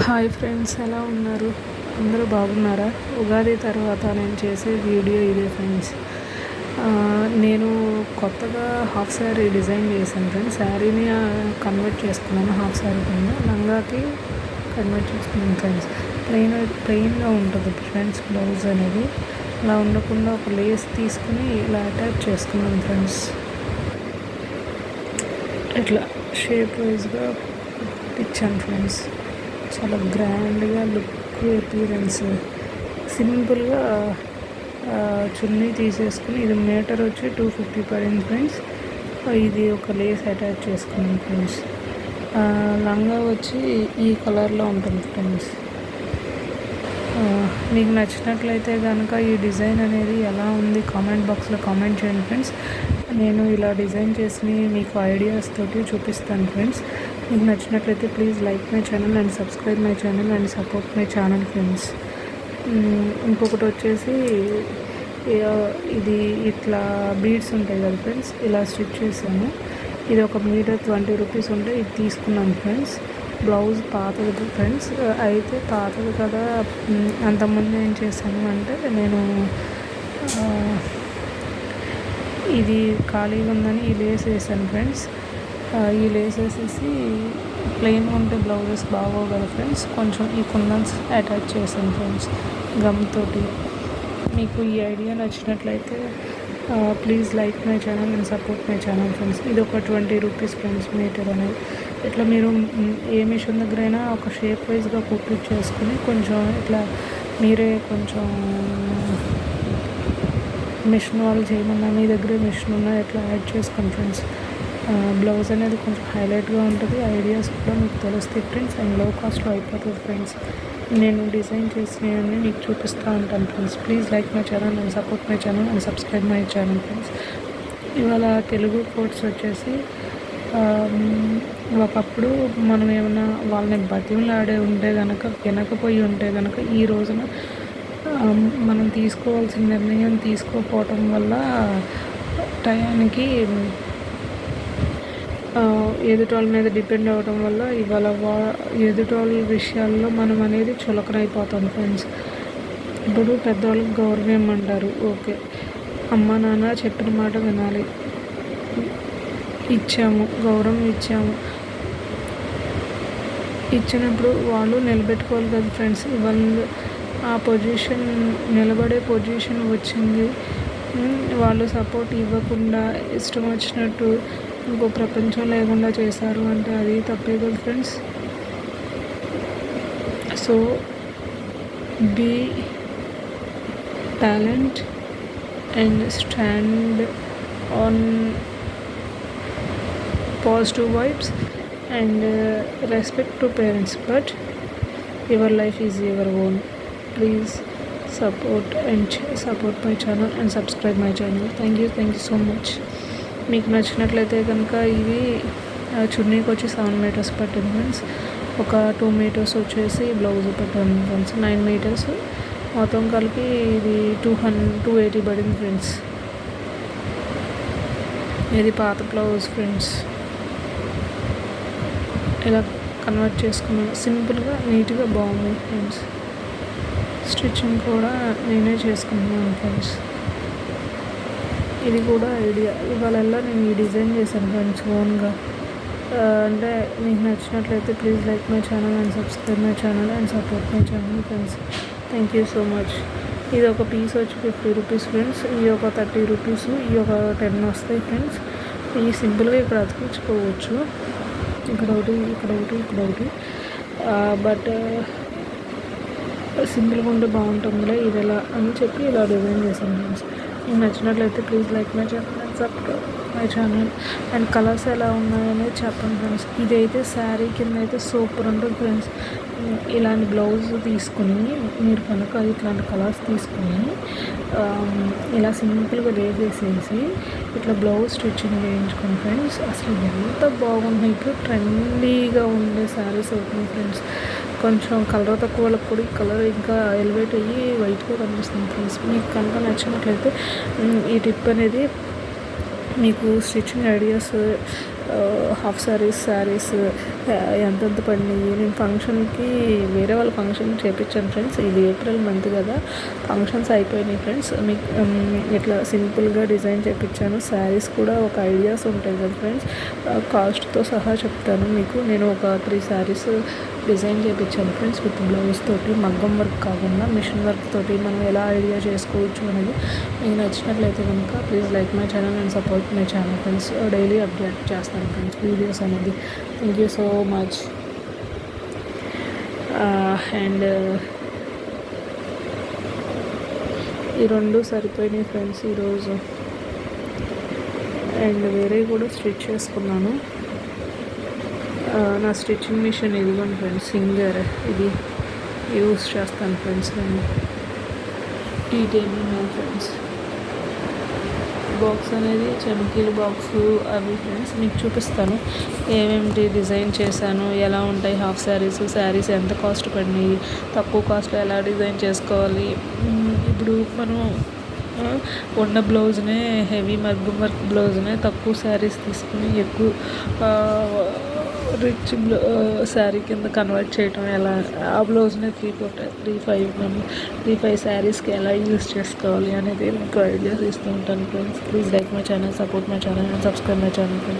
Hi friends, ఎలా ఉన్నారు? అందరూ బాగున్నారా? ఉగాది తర్వాత నేను చేసే వీడియో ఇదే ఫ్రెండ్స్. నేను కొత్తగా హాఫ్ శారీ డిజైన్ చేశాను ఫ్రెండ్స్. శారీని కన్వర్ట్ చేసుకున్నాను, హాఫ్ శారీ కింద లంగాకి కన్వర్ట్ చేసుకున్నాను ఫ్రెండ్స్. ప్లెయిన్గా ఉంటుంది ఫ్రెండ్స్ బ్లౌజ్ అనేది. అలా ఉండకుండా ఒక లేస్ తీసుకుని ఇలా అటాచ్ చేసుకున్నాను ఫ్రెండ్స్. ఇట్లా షేప్ వైజ్గా ఇచ్చాను ఫ్రెండ్స్. చాలా గ్రాండ్గా లుక్, అపీరెన్స్. సింపుల్గా చున్నీ తీసేసుకుని, ఇది మీటర్ వచ్చి 250 పడింది ఫ్రెండ్స్. ఇది ఒక లేస్ అటాచ్ చేసుకున్నాను ఫ్రెండ్స్. లంగా వచ్చి ఈ కలర్లో ఉంటుంది ఫ్రెండ్స్. మీకు నచ్చినట్లయితే కనుక ఈ డిజైన్ అనేది ఎలా ఉంది కామెంట్ బాక్స్లో కామెంట్ చేయండి ఫ్రెండ్స్. నేను ఇలా డిజైన్ చేసి మీకు ఐడియాస్ తోటి చూపిస్తాను ఫ్రెండ్స్. మీకు నచ్చినట్లయితే please like my channel and subscribe my channel and support my channel friends. ఇంకొకటి వచ్చేసి ఇది ఇట్లా బీడ్స్ ఉంటాయి కదా ఫ్రెండ్స్, ఇలా స్టిచ్ చేశాను. ఇది ఒక మీటర్ 20 రూపీస్ ఉంటే ఇది తీసుకున్నాను ఫ్రెండ్స్. బ్లౌజ్ పాతది ఫ్రెండ్స్. అయితే పాతది కదా, అంతకుముందు ఏం చేశాను అంటే నేను ఇది ఖాళీగా ఉందని ఈ లేస్ వేసాను ఫ్రెండ్స్. ఈ లేస్ వేసేసి ప్లెయిన్గా ఉంటే బ్లౌజెస్ బాగోవు కదా ఫ్రెండ్స్, కొంచెం ఈ కుందన్స్ అటాచ్ చేశాను ఫ్రెండ్స్ గమ్ తోటి. మీకు ఈ ఐడియా నచ్చినట్లయితే please like my channel and support my channel friends. ఇది ఒక 20 రూపీస్ ఫ్రెండ్స్ మీటర్ అనేది. ఇట్లా మీరు ఏ మిషన్ దగ్గర అయినా ఒక షేప్ వైజ్గా కుట్టింగ్ చేసుకుని కొంచెం ఇట్లా మీరే కొంచెం మిషన్ వాళ్ళు చేయమన్నా, మీ దగ్గర మిషన్ ఉన్నా ఇట్లా యాడ్ చేసుకోండి ఫ్రెండ్స్. బ్లౌజ్ అనేది కొంచెం హైలైట్గా ఉంటుంది, ఐడియాస్ కూడా మీకు తెలుస్తాయి ఫ్రెండ్స్. అండ్ లో కాస్ట్లో అయిపోతుంది ఫ్రెండ్స్. నేను డిజైన్ చేసినవన్నీ మీకు చూపిస్తూ ఉంటాను friends. Please like my channel and support my channel and subscribe my channel friends. ఇవాళ తెలుగు కోడ్స్ వచ్చేసి ఒకప్పుడు మనం ఏమైనా వాళ్ళని బతిమలాడే ఉంటే కనుక, వినకపోయి ఉంటే కనుక, ఈ రోజున మనం తీసుకోవాల్సిన నిర్ణయం తీసుకోకపోవటం వల్ల టయానికి ఎదుటోళ్ళ మీద డిపెండ్ అవ్వడం వల్ల ఇవాళ ఎదుటోళ్ళ విషయాల్లో మనం అనేది చులకనైపోతాం ఫ్రెండ్స్. ఇప్పుడు పెద్దవాళ్ళకి గౌరవం ఇవ్వమంటారు, ఓకే. అమ్మ నాన్న చెప్పిన మాట వినాలి, ఇచ్చాము, గౌరవం ఇచ్చాము. ఇచ్చినప్పుడు వాళ్ళు నిలబెట్టుకోవాలి కదా ఫ్రెండ్స్. ఇవాళ ఆ పొజిషన్, నిలబడే పొజిషన్ వచ్చింది, వాళ్ళు సపోర్ట్ ఇవ్వకుండా ఇష్టం వచ్చినట్టు ఇంకో ప్రపంచం లేకుండా చేశారు అంటే అది తప్పే కదా friends. So be talent and stand on positive vibes and respect to parents, but your life is your own. Please support my channel and subscribe my channel. Thank you so much. మీకు నచ్చినట్లయితే కనుక ఇది చున్నీకి వచ్చి 7 metres పట్టింది friends. ఒక 2 metres వచ్చేసి blouse పట్టింది friends. 9 metres మొత్తం కలిపి ఇది 280 పడింది ఫ్రెండ్స్. ఇది పాత బ్లౌజ్ ఫ్రెండ్స్. ఇలా కన్వర్ట్ చేసుకున్నాను, సింపుల్గా నీట్గా బాగుంది ఫ్రెండ్స్. స్టిచ్చింగ్ కూడా నేనే చేసుకుంటున్నాను ఫ్రెండ్స్. ఇది కూడా ఐడియా ఇవాళ నేను ఈ డిజైన్ చేశాను ఫ్రెండ్స్ ఓన్గా. అంటే మీకు నచ్చినట్లయితే please like my channel and subscribe my channel and support my channel friends. Thank you so much. ఇది ఒక పీస్ వచ్చి 50 రూపీస్ ఫ్రెండ్స్. ఈ ఒక 30 రూపీస్, ఈ ఒక 10 వస్తాయి ఫ్రెండ్స్. ఈ సింపుల్గా ఇక్కడ అతికించుకోవచ్చు, ఇక్కడ ఒకటి, ఇక్కడ ఒకటి, ఇక్కడ ఒకటి. బట్ సింపుల్గా ఉంటే బాగుంటుందిలే ఇది ఎలా అని చెప్పి ఇలా డిజైన్ చేశాను ఫ్రెండ్స్. మీకు నచ్చినట్లయితే please like my channel and subscribe my channel. And colours ఎలా ఉన్నాయనేది చెప్పండి ఫ్రెండ్స్. ఇదైతే శారీ కింద అయితే సూపర్ ఉంటుంది ఫ్రెండ్స్. ఇలాంటి బ్లౌజ్ తీసుకుని మీరు కనుక ఇట్లాంటి కలర్స్ తీసుకుని ఇలా సింపుల్గా వేసేసేసి ఇట్లా బ్లౌజ్ స్టిచ్చింగ్ వేయించుకోండి ఫ్రెండ్స్. అసలు ఎంత బాగున్నాయి. ఇప్పుడు ట్రెండీగా ఉండే శారీస్ అవుతుంది ఫ్రెండ్స్. కొంచెం కలర్ తక్కువ వాళ్ళకి కూడా ఈ కలర్ ఇంకా ఎలివేట్ అయ్యి వైట్గా కనిపిస్తుంది ఫ్రెండ్స్. మీకు కనుక నచ్చినట్లయితే ఈ టిప్ అనేది మీకు స్టిచ్చింగ్ ఐడియాస్, హాఫ్ శారీస్ ఎంతెంత పడినాయి. నేను ఫంక్షన్కి వేరే వాళ్ళ ఫంక్షన్ చేయించాను ఫ్రెండ్స్. ఇది ఏప్రిల్ మంత్ కదా, ఫంక్షన్స్ అయిపోయినాయి ఫ్రెండ్స్. మీకు ఇట్లా సింపుల్గా డిజైన్ చేయించాను. శారీస్ కూడా ఒక ఐడియాస్ ఉంటాయి కదా ఫ్రెండ్స్, కాస్ట్తో సహా చెప్తాను మీకు. నేను ఒక 3 శారీస్ డిజైన్ చేయించాను ఫ్రెండ్స్, విత్ బ్లౌజ్ తోటి. మగ్గం వర్క్ కాకుండా మిషన్ వర్క్ తోటి మనం ఎలా ఐడియా చేసుకోవచ్చు అనేది. మీకు నచ్చినట్లయితే కనుక please like my channel and support my channel friends. Daily update చేస్తాను ఫ్రెండ్స్ వీడియోస్ అనేది. Thank you so much. And ఈ 2 సరిపోయినాయి ఫ్రెండ్స్ ఈరోజు. అండ్ వేరే కూడా స్టిచ్ చేసుకున్నాను. నా స్టిచ్చింగ్ మిషన్ ఇదిగోండి ఫ్రెండ్స్, సింగర్. ఇది యూస్ చేస్తాను ఫ్రెండ్స్ నేను. టీ టేబుల్ మీద ఫ్రెండ్స్. బాక్స్ అనేది చమ్కీలు బాక్స్ అవి ఫ్రెండ్స్ మీకు చూపిస్తాను. ఏమేమిటి డిజైన్ చేశాను, ఎలా ఉంటాయి హాఫ్ శారీస్ ఎంత కాస్ట్ పడినాయి, తక్కువ కాస్ట్లో ఎలా డిజైన్ చేసుకోవాలి. ఇప్పుడు మనం ఉన్న బ్లౌజ్నే, హెవీ మగ్గం వర్క్ బ్లౌజ్నే తక్కువ శారీస్ తీసుకుని ఎక్కువ రిచ్ శారీ కింద కన్వర్ట్ చేయటం ఎలా, ఆ బ్లౌజ్ని 3-5 శారీస్కి ఎలా యూజ్ చేసుకోవాలి అనేది మీకు ఐడియాస్ ఇస్తూ ఉంటాను friends. Please like my channel, support my channel and subscribe my channel friends.